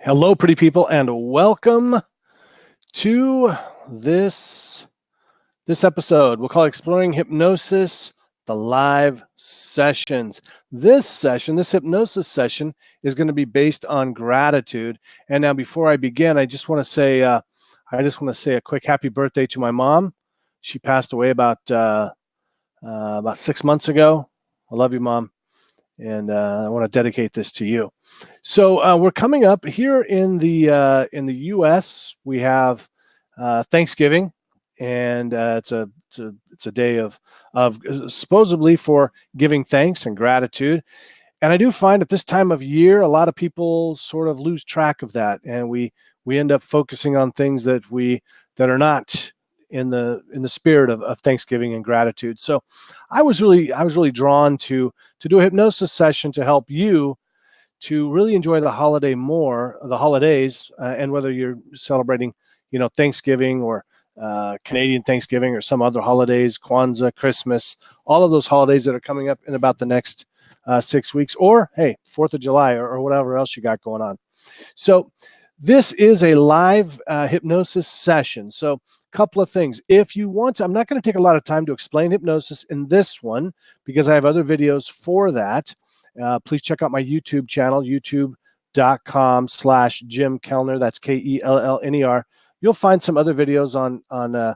Hello, pretty people, and welcome to this episode. We'll call it Exploring Hypnosis, the live sessions. This hypnosis session, is going to be based on gratitude. And now, before I begin, I just want to say a quick happy birthday to my mom. She passed away about 6 months ago. I love you, Mom. And I want to dedicate this to you. So we're coming up here in the U.S. We have Thanksgiving, and it's a day of supposedly for giving thanks and gratitude. And I do find at this time of year, a lot of people sort of lose track of that, and we end up focusing on things that are not in the spirit of Thanksgiving and gratitude. So I was really drawn to do a hypnosis session to help you to really enjoy the holidays, and whether you're celebrating, Thanksgiving or Canadian Thanksgiving or some other holidays, Kwanzaa, Christmas, all of those holidays that are coming up in about the next 6 weeks, or hey, 4th of July or whatever else you got going on. So this is a live hypnosis session. So couple of things. If you want to, I'm not going to take a lot of time to explain hypnosis in this one because I have other videos for that. Please check out my YouTube channel, youtube.com/Jim Kellner. That's Kellner. You'll find some other videos on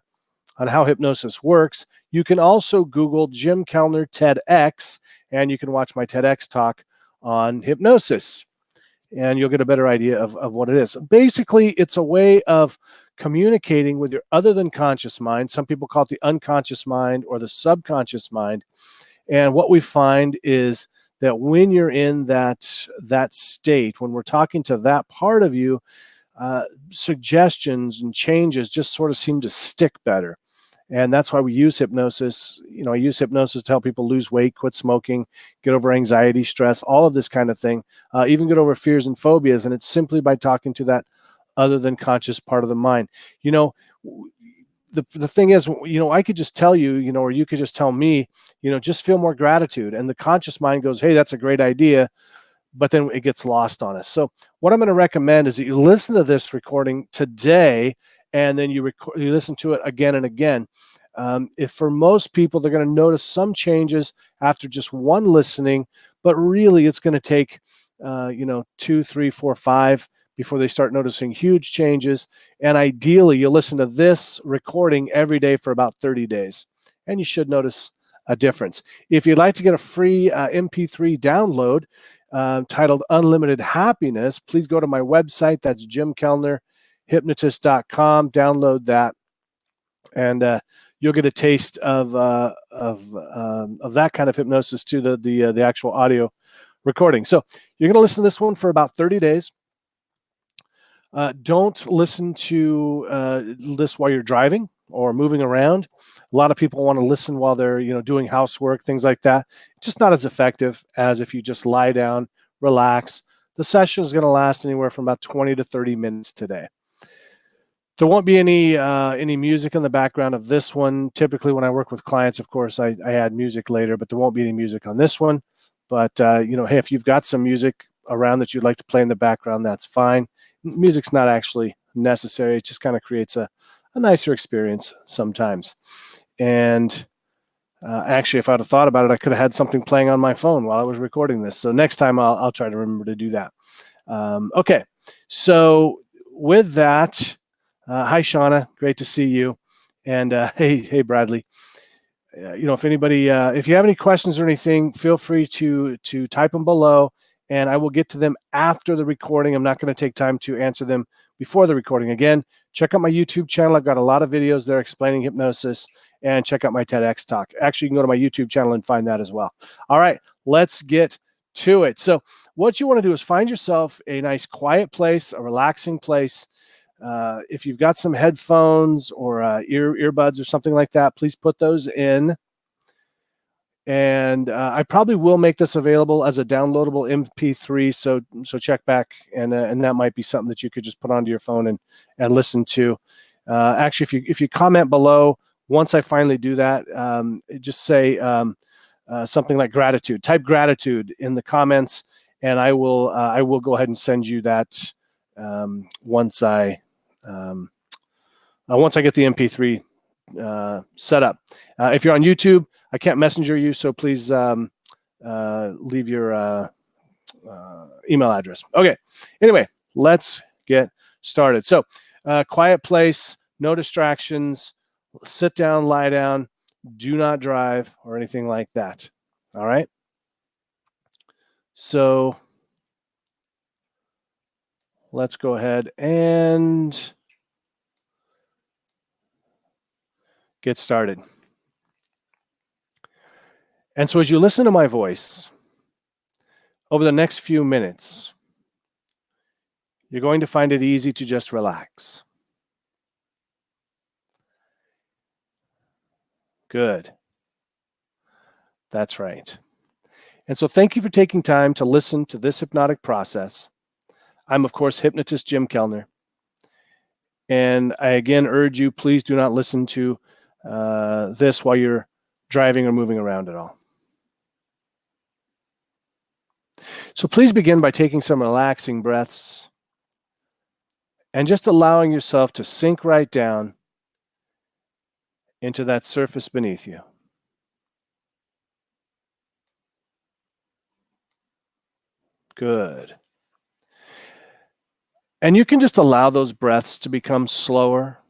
how hypnosis works. You can also Google Jim Kellner TEDx, and you can watch my TEDx talk on hypnosis, and you'll get a better idea of what it is. Basically, it's a way of communicating with your other than conscious mind. Some people call it the unconscious mind or the subconscious mind. And what we find is that when you're in that state, when we're talking to that part of you, suggestions and changes just sort of seem to stick better. And that's why we use hypnosis. I use hypnosis to help people lose weight, quit smoking, get over anxiety, stress, all of this kind of thing, even get over fears and phobias. And it's simply by talking to that other than conscious part of the mind. The thing is, I could just tell you, or you could just tell me, just feel more gratitude. And the conscious mind goes, hey, that's a great idea. But then it gets lost on us. So what I'm going to recommend is that you listen to this recording today, and then you listen to it again and again. If for most people, they're going to notice some changes after just one listening, but really it's going to take 2, 3, 4, 5 before they start noticing huge changes. And ideally, you'll listen to this recording every day for about 30 days, and you should notice a difference. If you'd like to get a free MP3 download titled Unlimited Happiness, please go to my website. That's jimkellnerhypnotist.com. Download that, and you'll get a taste of that kind of hypnosis to the actual audio recording. So you're going to listen to this one for about 30 days. Don't listen to this while you're driving or moving around. A lot of people want to listen while they're doing housework, things like that. It's just not as effective as if you just lie down, relax. The session is going to last anywhere from about 20 to 30 minutes today. There won't be any music in the background of this one. Typically, when I work with clients, of course, I add music later, but there won't be any music on this one. But hey, if you've got some music around that you'd like to play in the background, that's fine. Music's not actually necessary. It just kind of creates a nicer experience sometimes. And actually, if I'd have thought about it, I could have had something playing on my phone while I was recording this. So next time I'll try to remember to do that. Okay, so with that, hi Shauna, great to see you. And hey Bradley. If anybody, if you have any questions or anything, feel free to type them below, and I will get to them after the recording. I'm not going to take time to answer them before the recording. Again, check out my YouTube channel. I've got a lot of videos there explaining hypnosis, and check out my TEDx talk. Actually, you can go to my YouTube channel and find that as well. All right, let's get to it. So what you want to do is find yourself a nice quiet place, a relaxing place. If you've got some headphones or earbuds or something like that, please put those in. And I probably will make this available as a downloadable MP3. So check back, and that might be something that you could just put onto your phone and listen to. Actually, if you comment below, once I finally do that, just say something like gratitude. Type gratitude in the comments, and I will go ahead and send you that once I get the MP3 set up. If you're on YouTube, I can't messenger you, so please leave your email address. Okay. Anyway, let's get started. So, quiet place, no distractions, sit down, lie down, do not drive or anything like that. All right. So, let's go ahead and get started. And so, as you listen to my voice over the next few minutes, you're going to find it easy to just relax. Good. That's right. And so thank you for taking time to listen to this hypnotic process. I'm, of course, hypnotist Jim Kellner. And I again urge you, please do not listen to this while you're driving or moving around at all. So please begin by taking some relaxing breaths and just allowing yourself to sink right down into that surface beneath you. Good. And you can just allow those breaths to become slower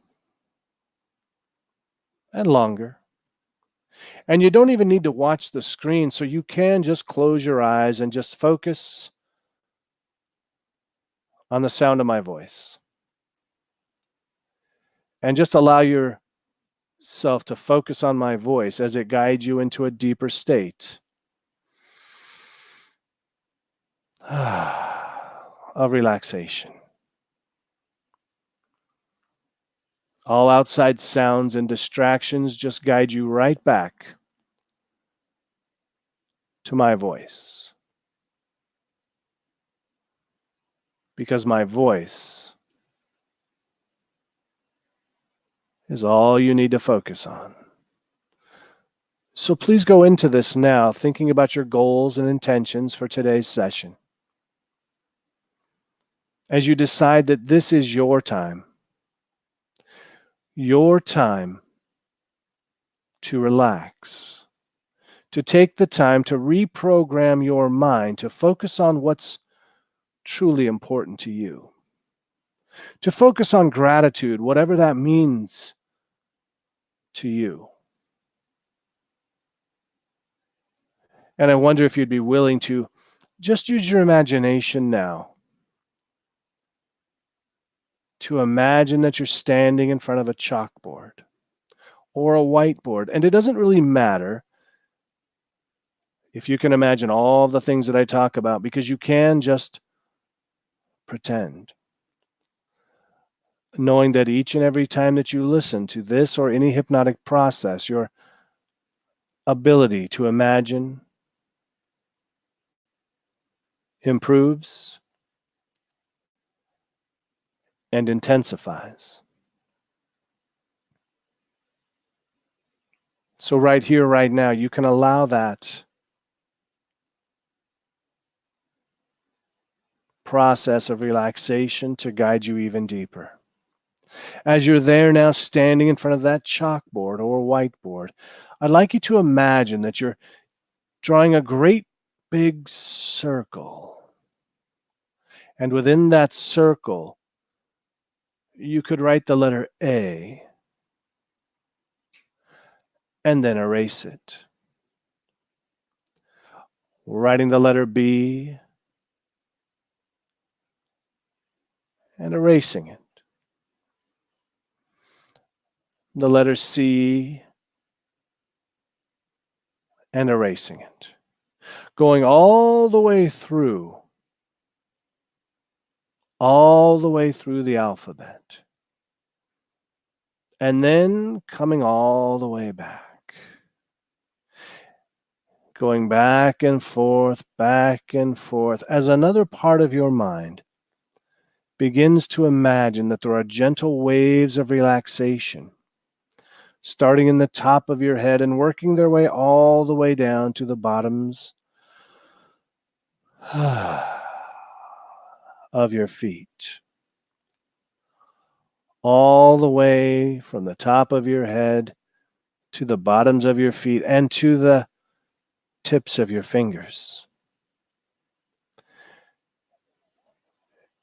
and longer. And you don't even need to watch the screen, so you can just close your eyes and just focus on the sound of my voice. And just allow yourself to focus on my voice as it guides you into a deeper state of relaxation. All outside sounds and distractions just guide you right back to my voice. Because my voice is all you need to focus on. So please go into this now, thinking about your goals and intentions for today's session. As you decide that this is your time to relax, to take the time to reprogram your mind to focus on what's truly important to you, to focus on gratitude, whatever that means to you. And I wonder if you'd be willing to just use your imagination now to imagine that you're standing in front of a chalkboard or a whiteboard. And it doesn't really matter if you can imagine all the things that I talk about, because you can just pretend, knowing that each and every time that you listen to this or any hypnotic process, your ability to imagine improves and intensifies. So right here, right now, you can allow that process of relaxation to guide you even deeper. As you're there now standing in front of that chalkboard or whiteboard, I'd like you to imagine that you're drawing a great big circle. And within that circle, you could write the letter A and then erase it. Writing the letter B and erasing it. The letter C and erasing it. Going all the way through the alphabet. And then coming all the way back. Going back and forth as another part of your mind begins to imagine that there are gentle waves of relaxation starting in the top of your head and working their way all the way down to the bottoms of your feet. all the way from the top of your head to the bottoms of your feet and to the tips of your fingers.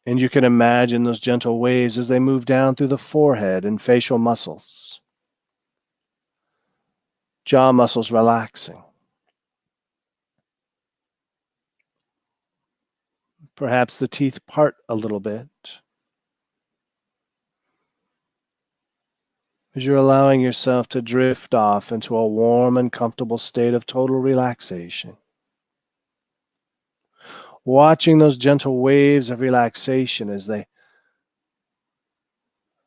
And you can imagine those gentle waves as they move down through the forehead and facial muscles, jaw muscles relaxing. Perhaps the teeth part a little bit as you're allowing yourself to drift off into a warm and comfortable state of total relaxation. Watching those gentle waves of relaxation as they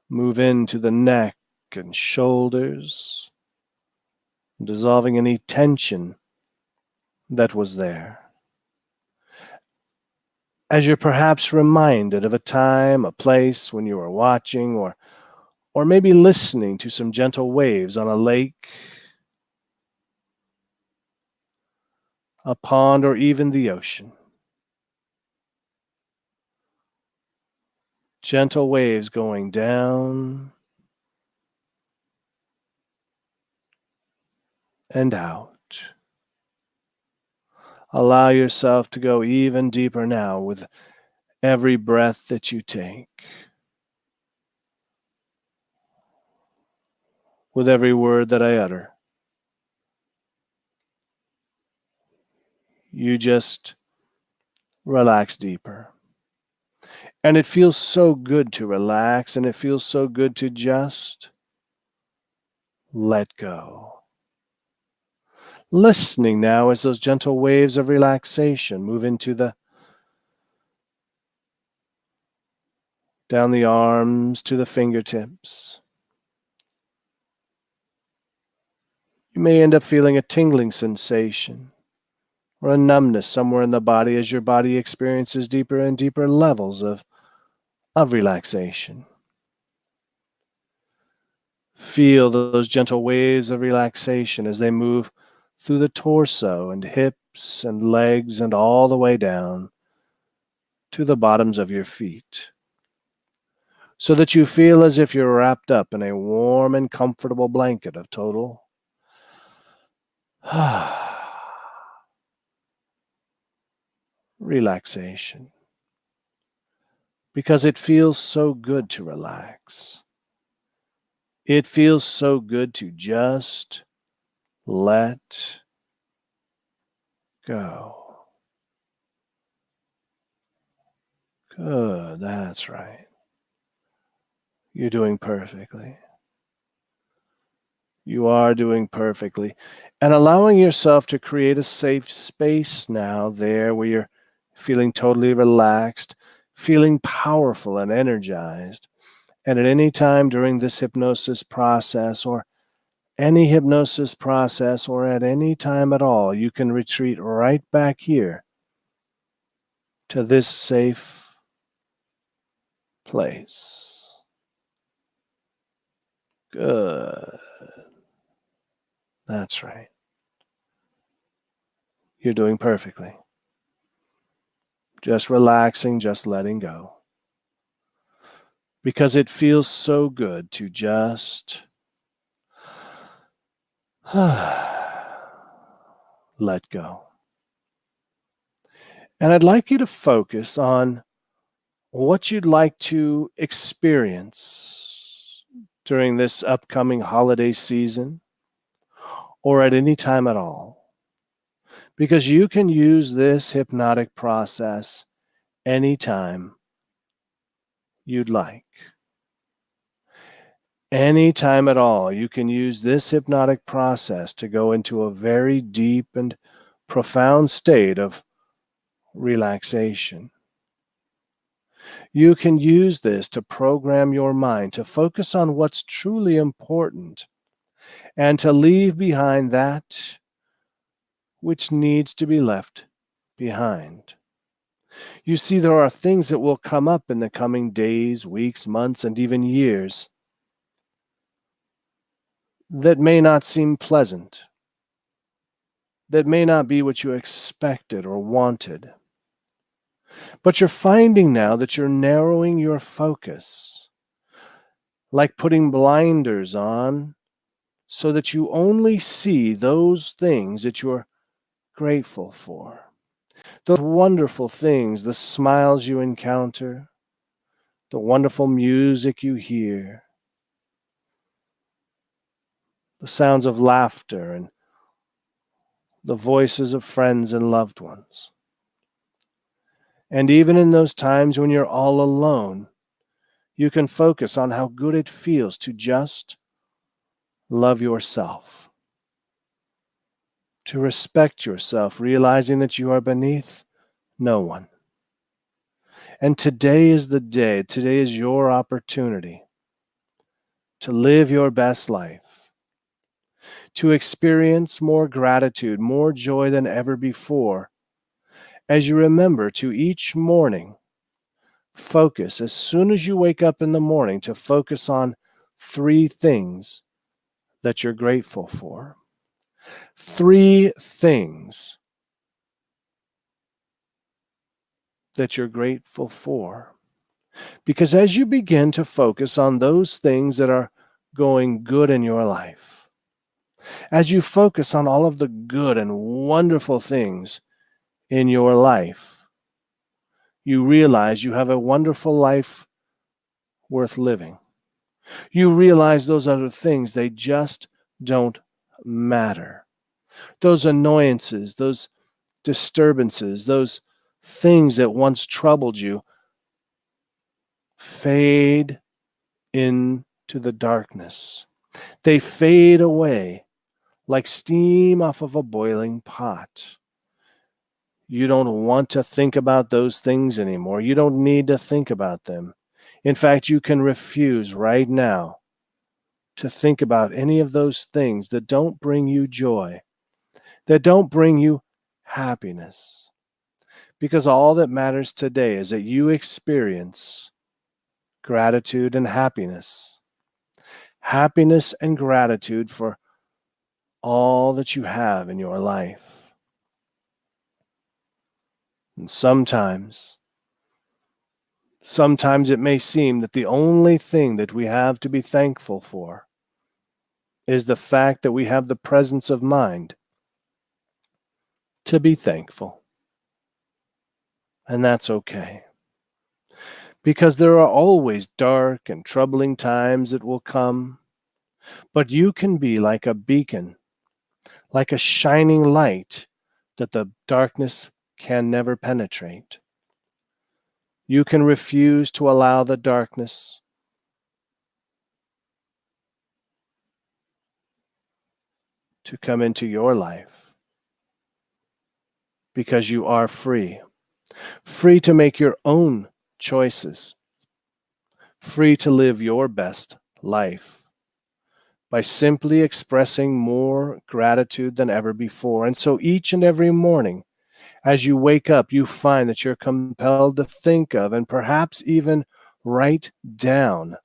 move into the neck and shoulders, dissolving any tension that was there. As you're perhaps reminded of a time, a place when you were watching or maybe listening to some gentle waves on a lake, a pond, or even the ocean. Gentle waves going down and out. Allow yourself to go even deeper now with every breath that you take, with every word that I utter. You just relax deeper. And it feels so good to relax, and it feels so good to just let go. Listening now as those gentle waves of relaxation move into down the arms to the fingertips. You may end up feeling a tingling sensation or a numbness somewhere in the body as your body experiences deeper and deeper levels of relaxation. Feel those gentle waves of relaxation as they move through the torso and hips and legs and all the way down to the bottoms of your feet, so that you feel as if you're wrapped up in a warm and comfortable blanket of total relaxation. Because it feels so good to relax. It feels so good to just let go. Good, that's right. You're doing perfectly. You are doing perfectly. And allowing yourself to create a safe space now there where you're feeling totally relaxed, feeling powerful and energized. And at any time during this hypnosis process or any hypnosis process or at any time at all, you can retreat right back here to this safe place. Good. That's right. You're doing perfectly. Just relaxing, just letting go. Because it feels so good to just let go. And I'd like you to focus on what you'd like to experience during this upcoming holiday season or at any time at all. Because you can use this hypnotic process anytime you'd like. Anytime at all, you can use this hypnotic process to go into a very deep and profound state of relaxation. You can use this to program your mind to focus on what's truly important and to leave behind that which needs to be left behind. You see, there are things that will come up in the coming days, weeks, months, and even years that may not seem pleasant, that may not be what you expected or wanted. But you're finding now that you're narrowing your focus like putting blinders on so that you only see those things that you're grateful for. Those wonderful things, the smiles you encounter, the wonderful music you hear, the sounds of laughter, and the voices of friends and loved ones. And even in those times when you're all alone, you can focus on how good it feels to just love yourself, to respect yourself, realizing that you are beneath no one. And today is the day, today is your opportunity to live your best life, to experience more gratitude, more joy than ever before, as you remember to each morning focus, as soon as you wake up in the morning, to focus on 3 things that you're grateful for. 3 things that you're grateful for. Because as you begin to focus on those things that are going good in your life, as you focus on all of the good and wonderful things in your life, you realize you have a wonderful life worth living. You realize those other things, they just don't matter. Those annoyances, those disturbances, those things that once troubled you fade into the darkness. They fade away like steam off of a boiling pot. You don't want to think about those things anymore. You don't need to think about them. In fact, you can refuse right now to think about any of those things that don't bring you joy, that don't bring you happiness. Because all that matters today is that you experience gratitude and happiness. Happiness and gratitude for all that you have in your life. And sometimes it may seem that the only thing that we have to be thankful for is the fact that we have the presence of mind to be thankful. And that's okay. Because there are always dark and troubling times that will come, but you can be like a beacon, like a shining light that the darkness can never penetrate. You can refuse to allow the darkness to come into your life because you are free. Free to make your own choices. Free to live your best life by simply expressing more gratitude than ever before. And so each and every morning, as you wake up, you find that you're compelled to think of and perhaps even write down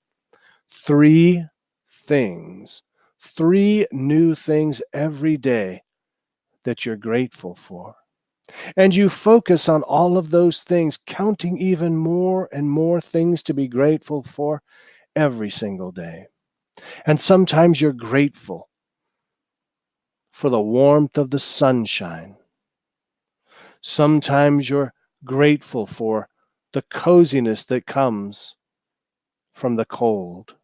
3 things, 3 new things every day that you're grateful for. And you focus on all of those things, counting even more and more things to be grateful for every single day. And sometimes you're grateful for the warmth of the sunshine. Sometimes you're grateful for the coziness that comes from the cold.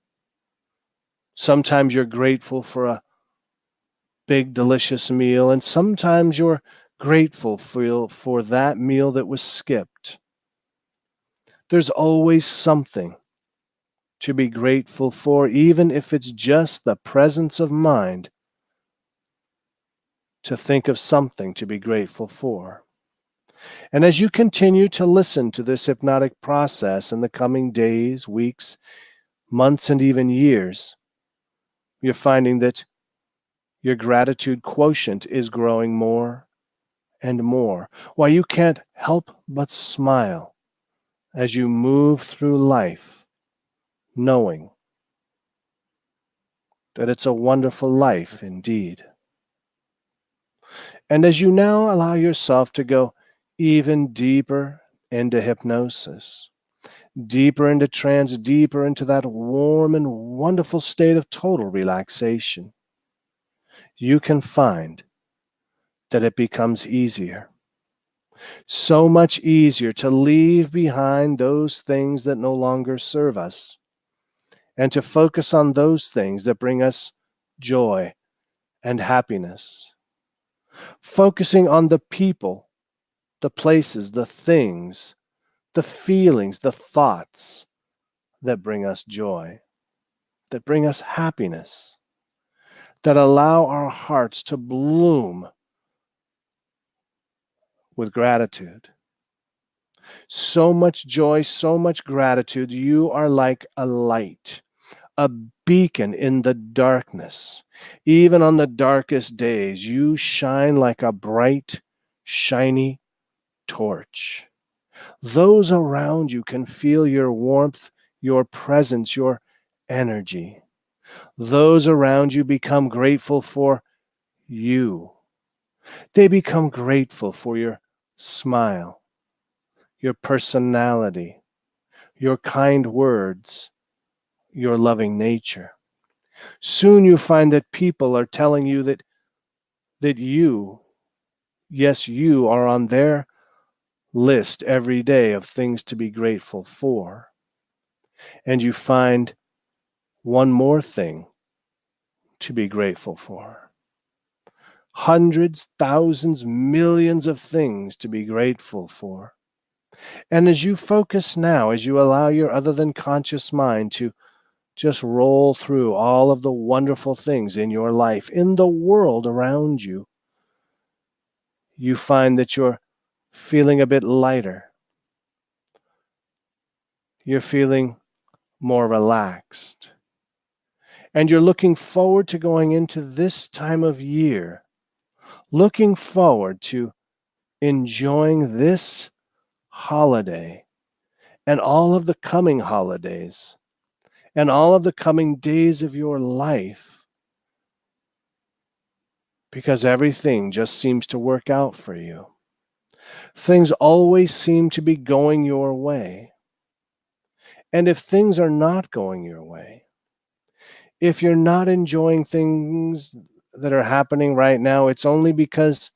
Sometimes you're grateful for a big, delicious meal, and sometimes you're grateful for that meal that was skipped. There's always something to be grateful for, even if it's just the presence of mind to think of something to be grateful for. And as you continue to listen to this hypnotic process in the coming days, weeks, months, and even years, you're finding that your gratitude quotient is growing more and more, while you can't help but smile as you move through life, knowing that it's a wonderful life indeed. And as you now allow yourself to go even deeper into hypnosis, deeper into trance, deeper into that warm and wonderful state of total relaxation, you can find that it becomes easier. So much easier to leave behind those things that no longer serve us and to focus on those things that bring us joy and happiness. Focusing on the people, the places, the things, the feelings, the thoughts that bring us joy, that bring us happiness, that allow our hearts to bloom with gratitude. So much joy, so much gratitude. You are like a light, a beacon in the darkness. Even on the darkest days, you shine like a bright, shiny torch. Those around you can feel your warmth, your presence, your energy. Those around you become grateful for you. They become grateful for your smile, your personality, your kind words, your loving nature. Soon you find that people are telling you that you, yes, you are on their list every day of things to be grateful for. And you find one more thing to be grateful for. Hundreds, thousands, millions of things to be grateful for. And as you focus now, as you allow your other than conscious mind to just roll through all of the wonderful things in your life, in the world around you, you find that you're feeling a bit lighter. You're feeling more relaxed. And you're looking forward to going into this time of year, looking forward to enjoying this holiday and all of the coming holidays and all of the coming days of your life, because everything just seems to work out for you. Things always seem to be going your way. And if things are not going your way, if you're not enjoying things that are happening right now, it's only because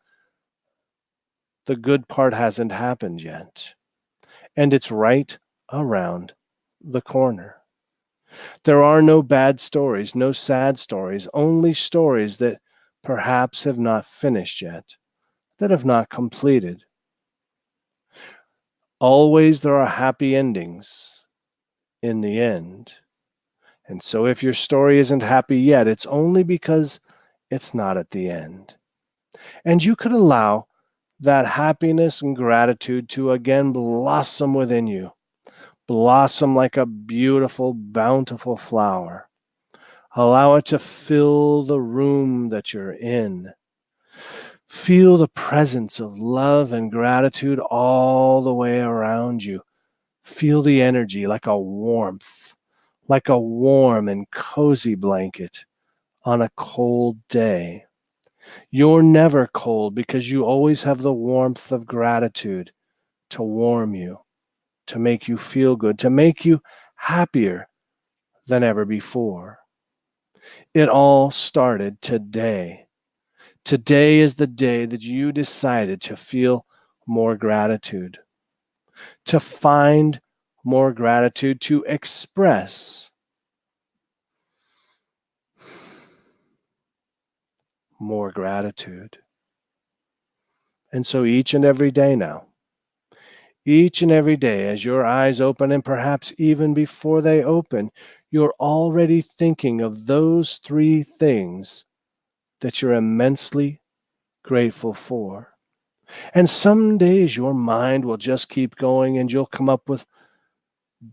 the good part hasn't happened yet. And it's right around the corner. There are no bad stories, no sad stories, only stories that perhaps have not finished yet, that have not completed. Always there are happy endings in the end. And so if your story isn't happy yet, it's only because it's not at the end. And you could allow that happiness and gratitude to again blossom within you, blossom like a beautiful, bountiful flower. Allow it to fill the room that you're in. Feel the presence of love and gratitude all the way around you. Feel the energy like a warmth, like a warm and cozy blanket on a cold day. You're never cold because you always have the warmth of gratitude to warm you, to make you feel good, to make you happier than ever before. It all started today. Today is the day that you decided to feel more gratitude, to find more gratitude, to express more gratitude. And so each and every day now, each and every day as your eyes open, and perhaps even before they open, you're already thinking of those three things that you're immensely grateful for. And some days your mind will just keep going and you'll come up with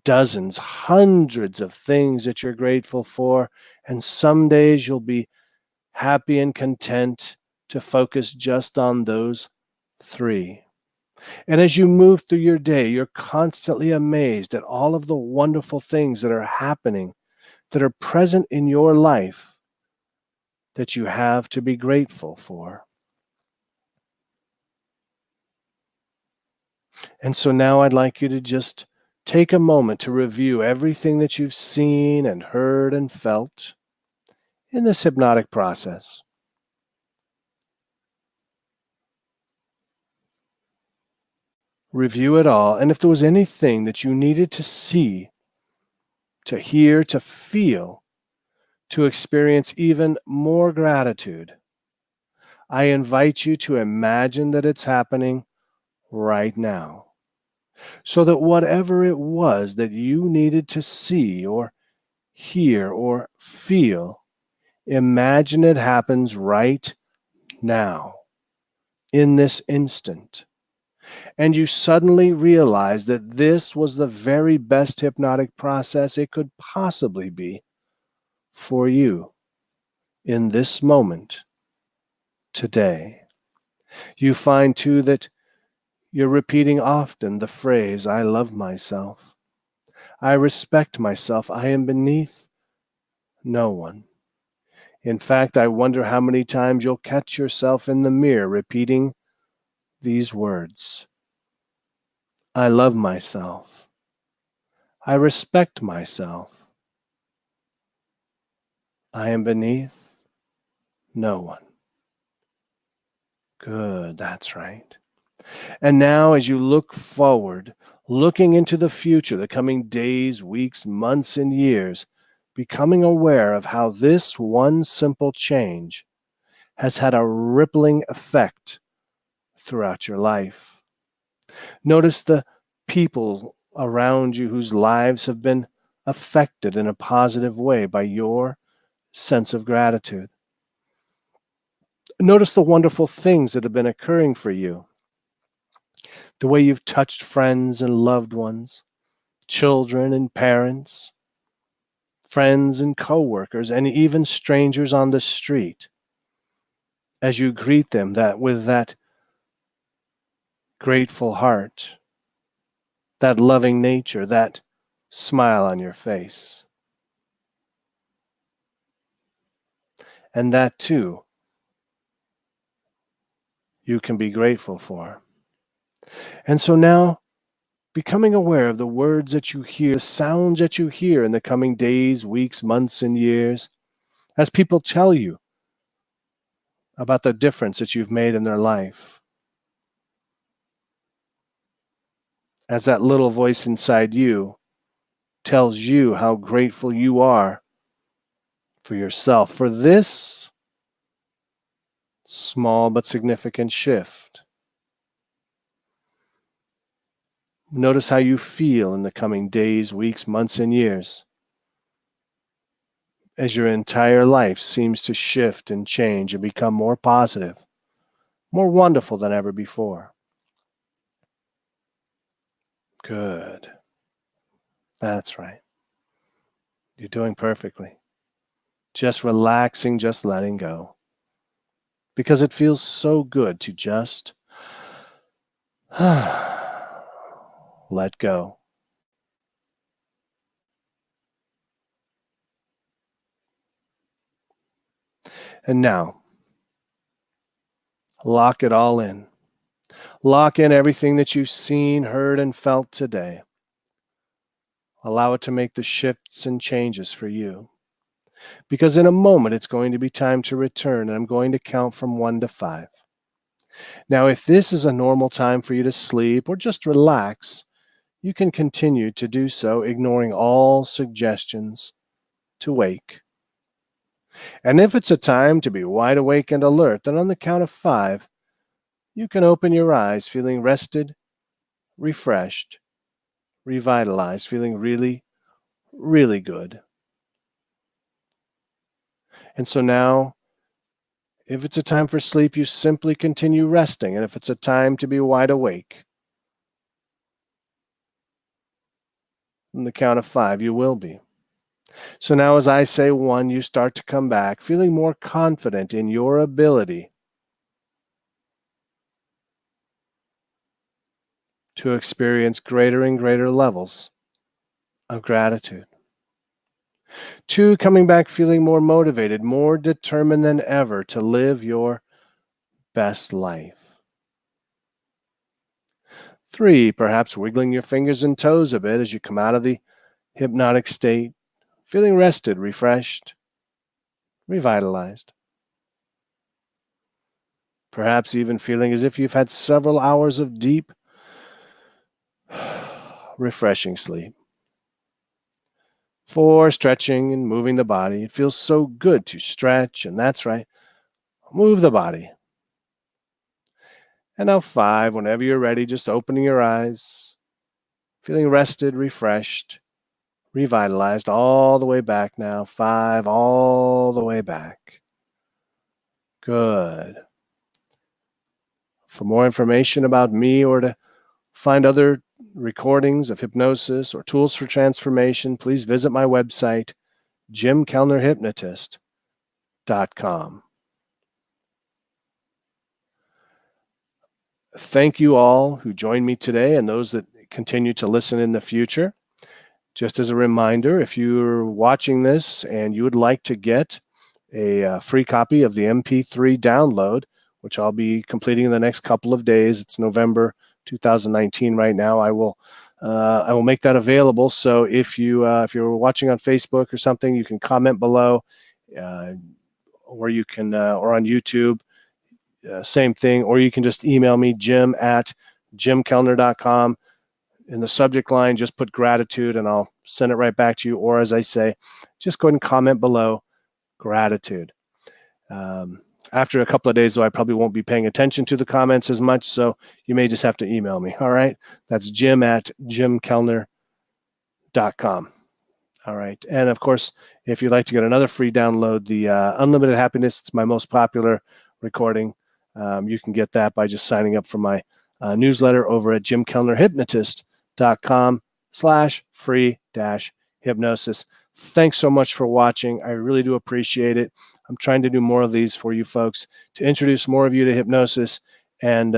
dozens, hundreds of things that you're grateful for. And some days you'll be happy and content to focus just on those three. And as you move through your day, you're constantly amazed at all of the wonderful things that are happening, that are present in your life, that you have to be grateful for. And so now I'd like you to just Take a moment to review everything that you've seen and heard and felt in this hypnotic process. Review it all, and if there was anything that you needed to see, to hear, to feel, to experience even more gratitude, I invite you to imagine that it's happening right now. So that whatever it was that you needed to see or hear or feel, imagine it happens right now, in this instant. And you suddenly realize that this was the very best hypnotic process it could possibly be for you in this moment, today. You find too that you're repeating often the phrase, I love myself. I respect myself. I am beneath no one. In fact, I wonder how many times you'll catch yourself in the mirror repeating these words. I love myself. I respect myself. I am beneath no one. Good, that's right. And now, as you look forward, looking into the future, the coming days, weeks, months, and years, becoming aware of how this one simple change has had a rippling effect throughout your life. Notice the people around you whose lives have been affected in a positive way by your sense of gratitude. Notice the wonderful things that have been occurring for you. The way you've touched friends and loved ones, children and parents, friends and coworkers, and even strangers on the street. As you greet them with that grateful heart, that loving nature, that smile on your face. And that too, you can be grateful for. And so now, becoming aware of the words that you hear, the sounds that you hear in the coming days, weeks, months, and years, as people tell you about the difference that you've made in their life. As that little voice inside you tells you how grateful you are for yourself, for this small but significant shift. Notice how you feel in the coming days, weeks, months, and years as your entire life seems to shift and change and become more positive, more wonderful than ever before. Good. That's right. You're doing perfectly. Just relaxing, just letting go. Because it feels so good to just let go. And now, lock it all in. Lock in everything that you've seen, heard, and felt today. Allow it to make the shifts and changes for you. Because in a moment, it's going to be time to return, and I'm going to count from 1 to 5. Now, if this is a normal time for you to sleep or just relax, you can continue to do so, ignoring all suggestions to wake. And if it's a time to be wide awake and alert, then on the count of 5, you can open your eyes feeling rested, refreshed, revitalized, feeling really, really good. And so now, if it's a time for sleep, you simply continue resting. And if it's a time to be wide awake, on the count of 5, you will be. So now as I say 1, you start to come back, feeling more confident in your ability to experience greater and greater levels of gratitude. 2, coming back feeling more motivated, more determined than ever to live your best life. 3, perhaps wiggling your fingers and toes a bit as you come out of the hypnotic state, feeling rested, refreshed, revitalized. Perhaps even feeling as if you've had several hours of deep, refreshing sleep. 4, stretching and moving the body. It feels so good to stretch, and that's right, move the body. And now 5, whenever you're ready, just opening your eyes, feeling rested, refreshed, revitalized, all the way back now. 5, all the way back. Good. For more information about me or to find other recordings of hypnosis or tools for transformation, please visit my website, jimkellnerhypnotist.com. Thank you all who joined me today and those that continue to listen in the future. Just as a reminder, if you're watching this and you would like to get a free copy of the MP3 download, which I'll be completing in the next couple of days, it's November 2019 right now, I will make that available. So if you're watching on Facebook or something, you can comment below, or you can or on YouTube. Same thing, or you can just email me, jim@jimkellner.com. In the subject line, just put gratitude and I'll send it right back to you. Or as I say, just go ahead and comment below, gratitude. After a couple of days, though, I probably won't be paying attention to the comments as much, so you may just have to email me. All right? That's jim@jimkellner.com. All right. And of course, if you'd like to get another free download, the Unlimited Happiness, it's my most popular recording. You can get that by just signing up for my newsletter over at jimkellnerhypnotist.com/free-hypnosis. Thanks so much for watching. I really do appreciate it. I'm trying to do more of these for you folks to introduce more of you to hypnosis and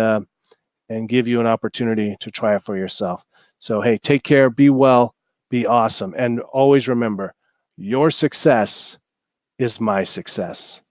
give you an opportunity to try it for yourself. So, hey, take care, be well, be awesome. And always remember, your success is my success.